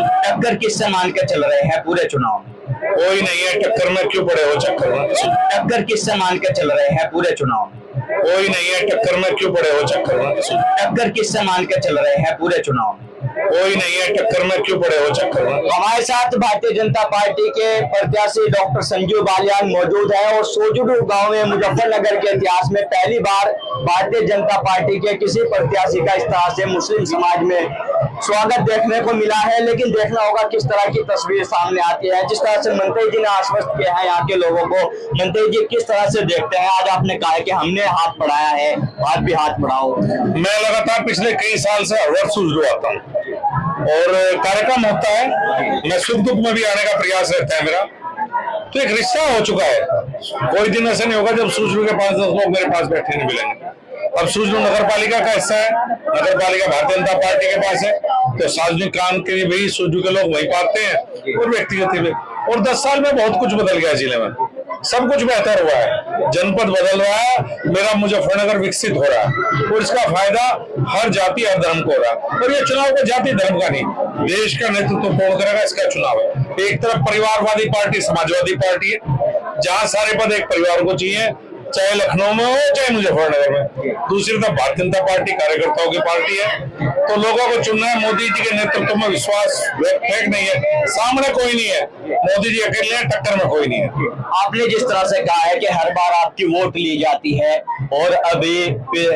टक्कर किससे मान के चल रहे हैं पूरे चुनाव में? कोई नहीं है टक्कर में, क्यों पड़े हो चक्कर में? टक्कर किससे मान के चल रहे हैं पूरे चुनाव में? कोई नहीं है टक्कर में, क्यों पड़े हो चक्कर में? टक्कर किससे मान के चल रहे हैं पूरे चुनाव में? कोई नहीं है टक्कर में, क्यों पड़े हो चक्कर में? हमारे साथ भारतीय जनता पार्टी के प्रत्याशी डॉक्टर संजीव बालियान मौजूद है और सोजुडू गांव में मुजफ्फरनगर के इतिहास में पहली बार भारतीय जनता पार्टी के किसी प्रत्याशी का इस तरह से मुस्लिम समाज में स्वागत देखने को मिला है। लेकिन देखना होगा किस तरह की तस्वीर सामने आती है। जिस तरह से मंत्री जी ने आश्वस्त किया है यहाँ के लोगों को, मंत्री जी किस तरह से देखते हैं? आज आपने कहा है कि हमने हाथ बढ़ाया है, आप भी हाथ बढ़ाओ। मैं लगातार पिछले कई साल से हर वर्ष सोजुडू आता हूँ और कार्यक्रम होता है, मैं सुख दुख में भी आने का प्रयास रहता है मेरा, तो एक रिश्ता हो चुका है। कोई दिन ऐसा नहीं होगा जब सोजुडू के 5-10 लोग मेरे पास बैठे नहीं मिलेंगे। अब सोजुडू नगर पालिका का हिस्सा है, नगर पालिका भारतीय जनता पार्टी के पास है, तो सार्वजनिक काम के लिए भी सोजुडू के लोग वही पाते हैं और व्यक्तिगत भी। और 10 साल में बहुत कुछ बदल गया जिले में, सब कुछ बेहतर हुआ है, जनपद बदल रहा है, मेरा मुजफ्फरनगर विकसित हो रहा है और इसका फायदा हर जाति हर धर्म को हो रहा है। और ये चुनाव को जाति धर्म का नहीं, देश का नेतृत्व कौन करेगा इसका चुनाव है। एक तरफ परिवारवादी पार्टी समाजवादी पार्टी है, जहां सारे पद एक परिवार को चाहिए, चाहे लखनऊ में हो चाहे मुजफ्फरनगर में। दूसरी तरफ भारतीय जनता पार्टी कार्यकर्ताओं की पार्टी है, तो लोगों को चुनना है। मोदी जी के नेतृत्व में विश्वास फेक नहीं है, सामने कोई नहीं है, मोदी जी अकेले हैं, टक्कर में कोई नहीं है। आपने जिस तरह से कहा है कि हर बार आपकी वोट ली जाती है और अभी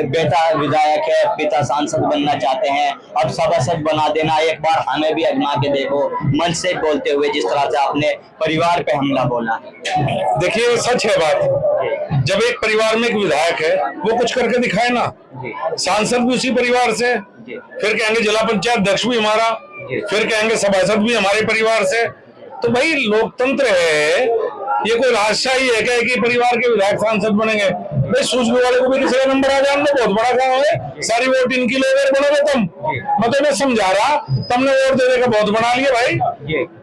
बेटा विधायक है, पिता सांसद बनना चाहते हैं, अब सभासद बना देना, एक बार हमें भी आजमा के देखो, मन से बोलते हुए जिस तरह से आपने परिवार पे हमला बोला। देखिए सच है बात, जब एक परिवार में एक विधायक है वो कुछ करके दिखाए ना, सांसद भी उसी परिवार से, फिर कहेंगे जिला पंचायत अध्यक्ष भी हमारा, फिर कहेंगे सभासद भी हमारे परिवार से। तो भाई लोकतंत्र है, ये कोई राजशाही है क्या कि परिवार के विधायक सांसद बनेंगे? भाई सोजुडू वाले को भी किसी का नंबर आ जाए, हमने बहुत बड़ा काम है, सारी वोट इनकी ले बनोगे तुम। मैं तो मैं समझा रहा, तुमने वोट दे देकर बहुत बना लिया भाई,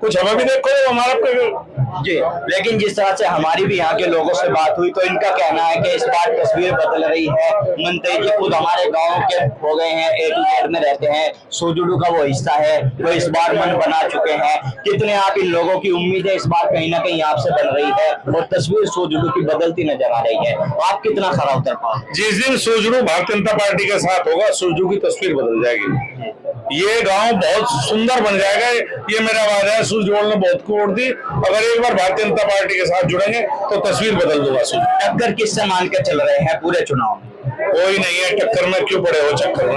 कुछ हमें भी देखो हमारा जी। लेकिन जिस तरह से हमारी भी यहाँ के लोगों से बात हुई तो इनका कहना है कि इस बार तस्वीर बदल रही है। मंत्री जी खुद हमारे गांव के हो गए हैं, A to Z में रहते हैं, सोजुडू का वो हिस्सा है, वो इस बार मन बना चुके हैं। कितने आप इन लोगों की उम्मीद है इस बार कहीं ना कहीं आपसे बन रही है और तस्वीर सोजुडू की बदलती नजर आ रही है, आप कितना खरा उतर पाओ? जिस दिन सोजुडू भारतीय जनता पार्टी के साथ होगा, सोजुडू की तस्वीर बदल जाएगी। ये गांव बहुत सुंदर बन जाएगा, ये मेरा वादा है। सोजुडू ने बहुत को वोट दी, अगर एक बार भारतीय जनता पार्टी के साथ जुड़ेंगे तो तस्वीर बदल दूंगा। टक्कर किससे मान के चल रहे हैं पूरे चुनाव में? कोई नहीं है टक्कर में, क्यों पड़े हो चक्कर में?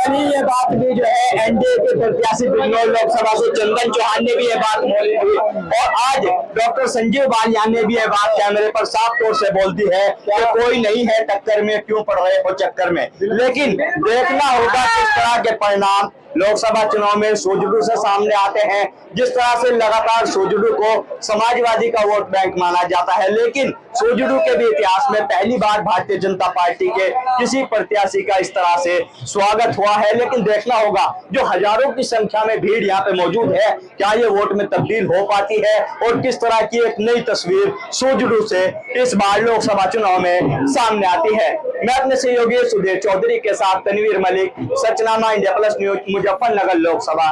ये बात भी जो है एनडीए के प्रत्याशी बिजनौर लोकसभा से चंदन चौहान ने भी ये बात बोली थी और आज डॉक्टर संजीव बालियान ने भी ये बात कैमरे पर साफ तौर से बोल दी है कि कोई नहीं है टक्कर में, क्यों पड़ रहे हो चक्कर में। लेकिन देखना होगा किस तरह के परिणाम लोकसभा चुनाव में सोजुडू से सामने आते हैं। जिस तरह से लगातार सोजुडू को समाजवादी का वोट बैंक माना जाता है, लेकिन सोजुडू के भी इतिहास में पहली बार भारतीय जनता पार्टी के किसी प्रत्याशी का इस तरह से स्वागत हुआ है। लेकिन देखना होगा जो हजारों की संख्या में भीड़ यहाँ पे मौजूद है, क्या ये वोट में तब्दील हो पाती है और किस तरह की एक नई तस्वीर सोजुडू से इस बार लोकसभा चुनाव में सामने आती है। मैं अपने सहयोगी सुधीर चौधरी के साथ Tanveer Malik, Sachnama India plus news, Muzaffarnagar Lok Sabha.